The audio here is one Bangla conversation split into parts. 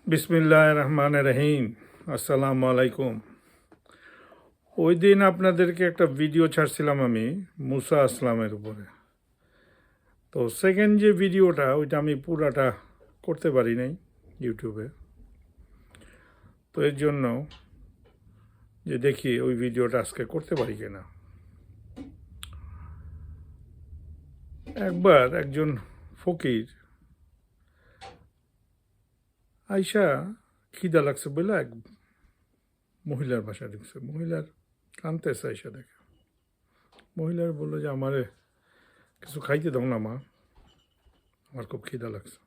বিসমিল্লাহির রহমানির রহিম। আসসালামু আলাইকুম। ওই দিন আপনাদেরকে একটা ভিডিও ছাড়ছিলাম আমি মুসা আসলামের উপরে। তো সেকেন্ড যে ভিডিওটা ওইটা আমি পুরাটা করতে পারি নাই ইউটিউবে। তো এর জন্য যে দেখি ওই ভিডিওটা আজকে করতে পারি কিনা। একবার একজন ফকির আইসা খিদা লাগছে বলে এক মহিলার বাসায় ঢুকছে। মহিলার কানতেছে আইসা দেখে। মহিলার বললো যে আমারে কিছু খাইতে দাও না মা, আমার খুব খিদা লাগছে।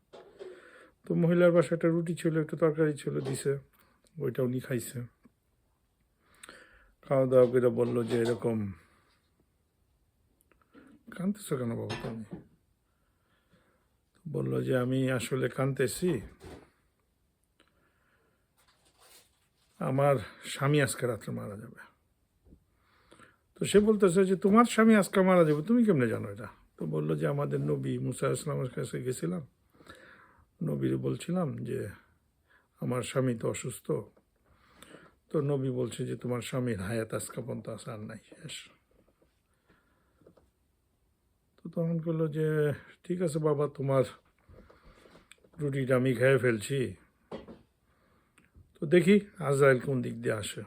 তো মহিলার বাসায় একটা রুটি ছিল, একটু তরকারি ছিল, দিছে। ওইটা উনি খাইছে। খাওয়া দাওয়া করে বললো যে এরকম কাঁদতেছো কেন বাবা তুমি? বললো যে আমি আসলে কাঁদতেছি, আমার স্বামী আজকে রাত্রে মারা যাবে। তো সে বলতেছে যে তোমার স্বামী আজকে মারা যাবে, তুমি কেমনে জানো এটা? তো বললো যে আমাদের নবী মুসা ইসলামের কাছে গেছিলাম, নবীর বলছিলাম যে আমার স্বামী তো অসুস্থ। তো নবী বলছে যে তোমার স্বামীর হায়াত আজকে পর্যন্ত আছে, আর নাই, শেষ। তো তখন করলো যে ঠিক আছে বাবা, তোমার রুটিটা আমি খেয়ে ফেলছি, তো দেখি আজরাইল কোন দিক দিয়ে আসে।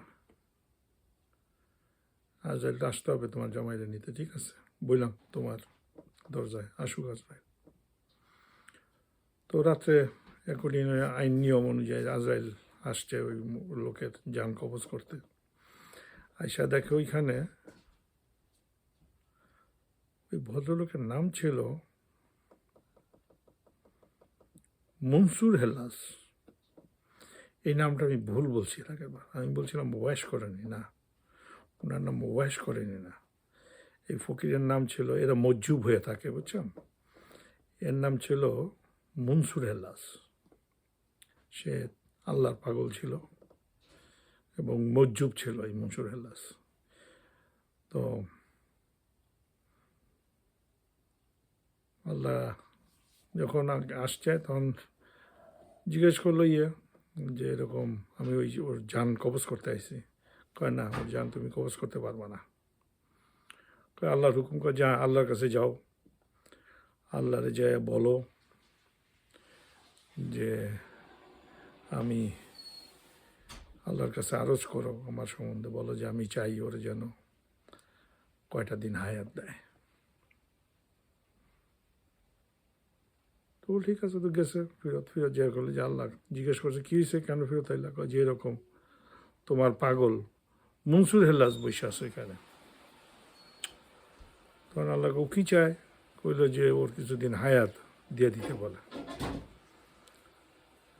আজরাইলটা আসতে হবে তোমার জামাইরে নিতে, ঠিক আছে? বললাম তোমার দরজায় আসুক আজরাইল। তো রাত্রে একদিন আইন নিয়ম অনুযায়ী আজরাইল আসছে ওই লোকের যান কবজ করতে। আইসা দেখে ওইখানে ওই ভদ্রলোকের নাম ছিল মনসুর হেলাস। এই নামটা আমি ভুল বলছি আগেরবার, আমি বলছিলাম ওয়াশ করেনি, না, ওনার নাম ওয়াশ করেনি না। এই ফকিরের নাম ছিল, এরা মজ্জুব হয়ে থাকে বুঝছেন, এর নাম ছিল মনসুর হেলাস। সে আল্লাহর পাগল ছিল এবং মজ্জুব ছিল এই মনসুর হেলাস। তো আল্লাহ যখন আসছে তখন জিজ্ঞেস করলো যে এরকম আমি ওর জান কবজ করতে আইছি। কয় না, ওর জান তুমি কবজ করতে পারবা না। কয় আল্লাহর হুকুম, কয় যা আল্লাহর কাছে যাও, আল্লাহরে যায় বলো যে আমি আল্লাহর কাছে আরজ করো আমার সম্বন্ধে, বলো যে আমি চাই ওর যেন কয়টা দিন হায়াত দেয়। তো ঠিক আছে, তো গেছে, ফিরত যায় করলে যে আল্লাহ জিজ্ঞেস করছে কী হয়েছে, কেন ফিরত আইলা? কয় যে এরকম তোমার পাগল মনসুর হেল্লাস বসে আছে এখানে। তখন আল্লাহ ও কী চায়? কইল যে ওর কিছুদিন হায়াত দিয়ে দিতে বলে।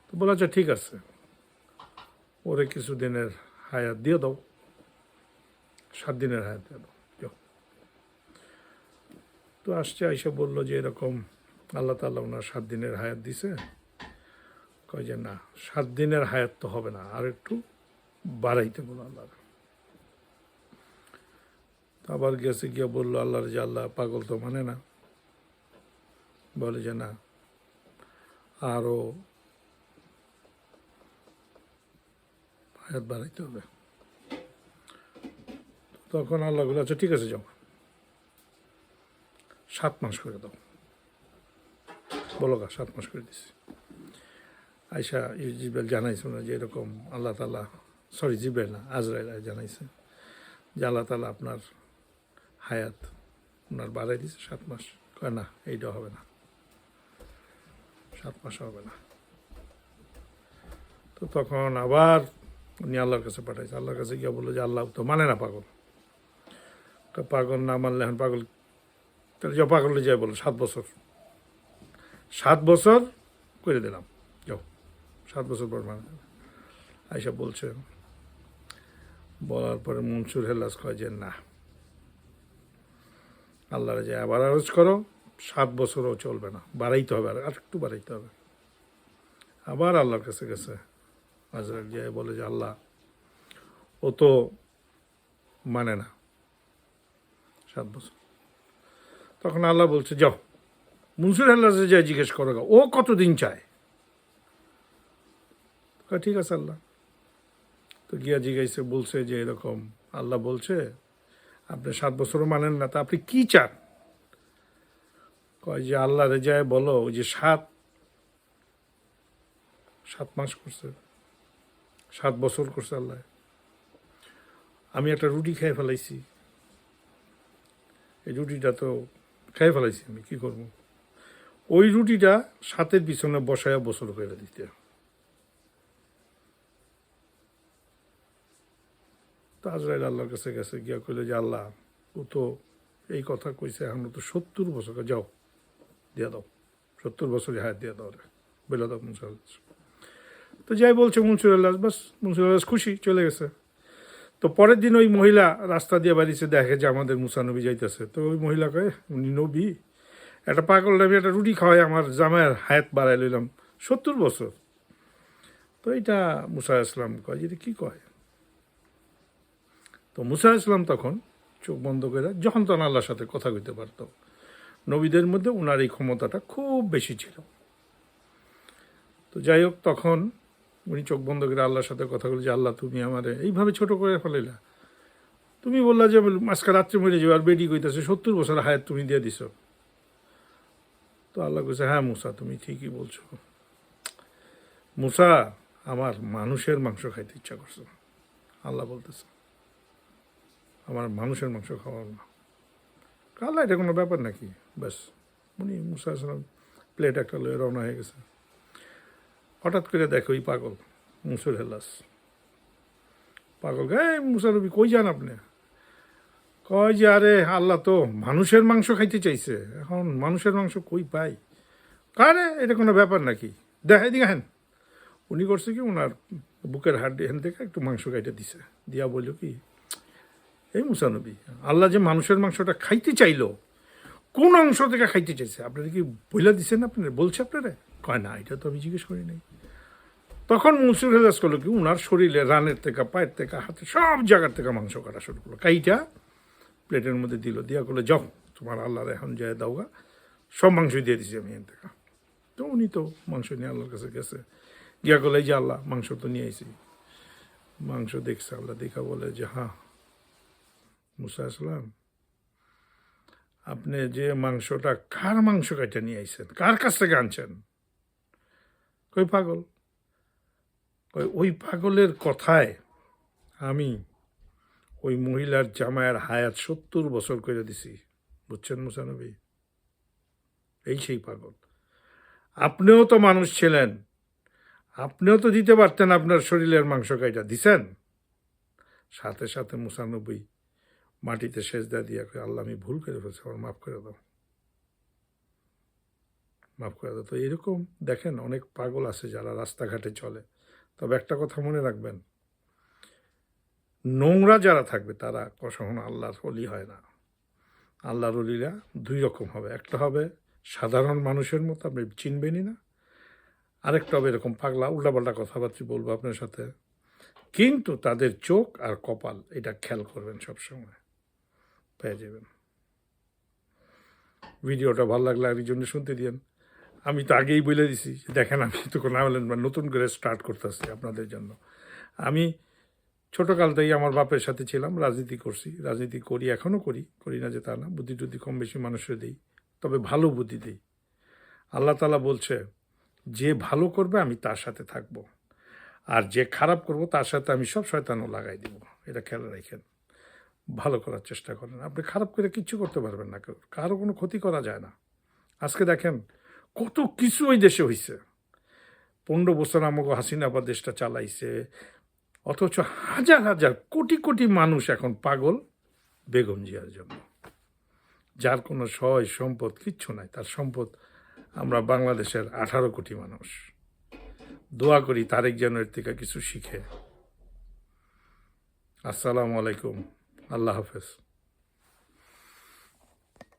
তো বলা আচ্ছা ঠিক আছে, ওরে কিছুদিনের হায়াত দিয়ে দাও, 7 দিনের হায়াত দিয়ে দাও। তো আসছে, আইসা বললো যে এরকম আল্লাহ তাআলা ওনার 7 দিনের হায়াত দিছে। কয় যে না, 7 দিনের হায়াত তো হবে না, আর একটু বাড়াইতে বলো আল্লাহ। আবার গেছে গিয়ে বললো আল্লাহর যে আল্লাহ পাগল তো মানে না, বলে যে না, আরও হায়াত বাড়াইতে হবে। তখন আল্লাহ বলে আচ্ছা ঠিক আছে যাও, 7 মাস করে দাও। বলো 7 মাস করে দিছি। আয়সা জিব্রাইল জানাইছে না যে এরকম আল্লাহ তাআলা, সরি জিব্রাইল না, আজরাইল জানাইছে যে আল্লাহ তাআলা আপনার হায়াত ওনার বাড়াই দিছে 7 মাস। কয় না, এইটা হবে না, 7 মাস হবে না। তো তখন আবার উনি আল্লাহর কাছে পাঠাইছে। আল্লাহর কাছে গিয়ে বললো যে আল্লাহ তো মানে না পাগল। পাগল না মানলে এখন পাগল, তাহলে যাও পাগলে যাই বলো 7 বছর, 7 বছর করে দিলাম, যাও 7 বছর পর মানে। আইসা বলছে, বলার পরে মনসুর হেলাস কয় যে না, আল্লাহরে যায় আবার আরজ করো, 7 বছরও চলবে না, বাড়াইতে হবে, আর একটু বাড়াইতে হবে। আবার আল্লাহর কাছে গেছে, আজরাইল যায় বলে যে আল্লাহ ও তো মানে না 7 বছর। তখন আল্লাহ বলছে যাও মনসুর হেলাসে যায় জিজ্ঞেস করো ও কতদিন চায়। ঠিক আছে আল্লাহ। তো গিয়া জিজ্ঞাসা বলছে যে এরকম আল্লাহ বলছে আপনি 7 বছরও মানেন না, তা আপনি কি চান? কয় যে আল্লাহ রেজায় বলো ওই যে 7 মাস করছে, 7 বছর করছে আল্লাহ, আমি একটা রুটি খেয়ে ফেলাইছি, এই রুটিটা তো খেয়ে ফেলাইছি, আমি কি করবো? ওই রুটিটা 7-এর পিছনে বসায়া বছর করে দিতে। তো আজরাইল আল্লাহর কাছে গেছে, গিয়া কইলে যে আল্লাহ ও তো এই কথা কইছে, এখন তো 70 বছর, যাও দিয়া দাও, 70 বছর হায়াত দিয়া দাও রে, বলে দাও মুনসুর আল্লাহ। তো যাই বলছে মুনসুর আল্লাহ, বাস মুনসুর আল্লাহ খুশি, চলে গেছে। তো পরের দিন ওই মহিলা রাস্তা দিয়ে বাড়িছে, দেখে যে আমাদের মুসা নবী যাইতেছে। তো ওই মহিলা কয়ে উনি নবী, একটা পাগল নবী একটা রুটি খাওয়াই আমার জামাইয়ের হায়াত বাড়াই লইলাম 70 বছর। তো এইটা মুসা ইসলাম কয় যে কি কয়? তো মুসা ইসলাম তখন চোখ বন্ধ করে যখন তখন আল্লাহর সাথে কথা কইতে পারত। নবীদের মধ্যে ওনার এই ক্ষমতাটা খুব বেশি ছিল। তো যাই হোক, তখন উনি চোখ বন্ধ করে আল্লাহর সাথে কথা বলে যে আল্লাহ তুমি আমারে এইভাবে ছোট করে ফেলাইলা, তুমি বললা যে আজকে রাত্রে মরে যাবে, আর বেডি কইতেছে 70 বছর হায়াত তুমি দিয়ে দিছ। তো আল্লাহ কইছে হ্যাঁ মুসা তুমি ঠিকই বলছো, মুসা আমার মানুষের মাংস খাইতে ইচ্ছা করছে। আল্লাহ বলতেছে আমার মানুষের মাংস খাওয়ার না। আল্লাহ এটা কোনো ব্যাপার নাকি? ব্যাস উনি মুসা আসলাম প্লেট একটা লয়ে রওনা হয়ে গেছে। হঠাৎ করে দেখো ওই পাগল মুনসুর হেলাস, পাগল গায়ে মুসা নবী কই যান আপনি? কয় যে আরে আল্লাহ তো মানুষের মাংস খাইতে চাইছে, এখন মানুষের মাংস কই পাই? কারে এটা কোনো ব্যাপার নাকি? দেখাই দিকে হ্যান। উনি করছে কি ওনার বুকের হাড্ডি এখান থেকে একটু মাংস খাইতে দিছে, দিয়া বলল কি এই মুসা নবী আল্লাহ যে মানুষের মাংসটা খাইতে চাইলো, কোন অংশ থেকে খাইতে চাইছে আপনারা কি বইলা দিচ্ছেন? আপনারা বলছে আপনারা? কয় না এটা তো আমি জিজ্ঞেস করি নাই। তখন মুনসুর হেলাস করলো কি ওনার শরীরে রানের থেকে পায়ের থেকে হাতে সব জায়গার থেকে মাংস কাটা শুরু করলো, কাইটা প্লেটের মধ্যে দিল, দিয়া করলো যাও তোমার আল্লাহর এখন যায় দাওগা, সব মাংস দিয়ে দিছি আমি এখান থেকে। তো উনি তো মাংস নিয়ে আল্লাহর কাছে গেছে, গিয়া করলে যে আল্লাহ মাংস তো নিয়ে আইছি। মাংস দেখছে আল্লাহ, দেখা বলে যে হ্যাঁ মুসা আসলাম আপনি যে মাংসটা কার মাংস কাটা নিয়ে আইছেন, কার কাছ থেকে আনছেন? কই পাগল। ওই পাগলের কথায় আমি ওই মহিলার জামাইয়ের হায়াত 70 বছর করে দিছি, বুঝছেন মুসা নবী? এই সেই পাগল। আপনিও তো মানুষ ছিলেন, আপনিও তো দিতে পারতেন আপনার শরীরের মাংস কাইটা, দিছেন? সাথে সাথে মুসা নবী মাটিতে সেজদা দিয়া কয় আল্লাহ আমি ভুল করে ফেলছি, আমার মাফ করে দাও, মাফ করে দাও। তো এরকম দেখেন অনেক পাগল আছে যারা রাস্তাঘাটে চলে। তবে একটা কথা মনে রাখবেন, নোংরা যারা থাকবে তারা কখনো আল্লাহর অলি হয় না। আল্লাহর অলিরা 2 রকম হবে, একটা হবে সাধারণ মানুষের মতো, আপনি চিনবেনই না, আরেকটা হবে এরকম পাগলা উল্টাপাল্টা কথাবার্তা বলবো আপনার সাথে, কিন্তু তাদের চোখ আর কপাল এটা খেয়াল করবেন সবসময়, পেয়ে যাবেন। ভিডিওটা ভালো লাগলে আরেকজনে শুনতে দিন। আমি তো আগেই বলে দিছি, দেখেন আমি তো কোনো নতুন করে স্টার্ট করতেছি আপনাদের জন্য। আমি ছোটোকাল থেকেই আমার বাপের সাথে ছিলাম, রাজনীতি করছি, রাজনীতি করি, এখনও করি না যে তা না, বুদ্ধি টুদ্ধি কম বেশি মানুষের দিই, তবে ভালো বুদ্ধি দিই। আল্লাহ তাআলা বলছে যে ভালো করবে আমি তার সাথে থাকব, আর যে খারাপ করব তার সাথে আমি সব শয়তানও লাগাই দিব। এটা খেয়াল রাখেন, ভালো করার চেষ্টা করেন। আপনি খারাপ করে কিচ্ছু করতে পারবেন না, কারো কোনো ক্ষতি করা যায় না। আজকে দেখেন কত কিছু ওই দেশে হয়েছে, 15 বছর আমাকে হাসিনা আবার দেশটা চালাইছে, অথচ হাজার হাজার কোটি কোটি মানুষ এখন পাগল বেগম জিয়ার জন্য, যার কোনো সয় সম্পদ কিচ্ছু নাই, তার সম্পদ আমরা বাংলাদেশের 18 কোটি মানুষ। দোয়া করি তারেক যেন এর থেকে কিছু শিখে। আসসালামু আলাইকুম, আল্লাহ হাফেজ।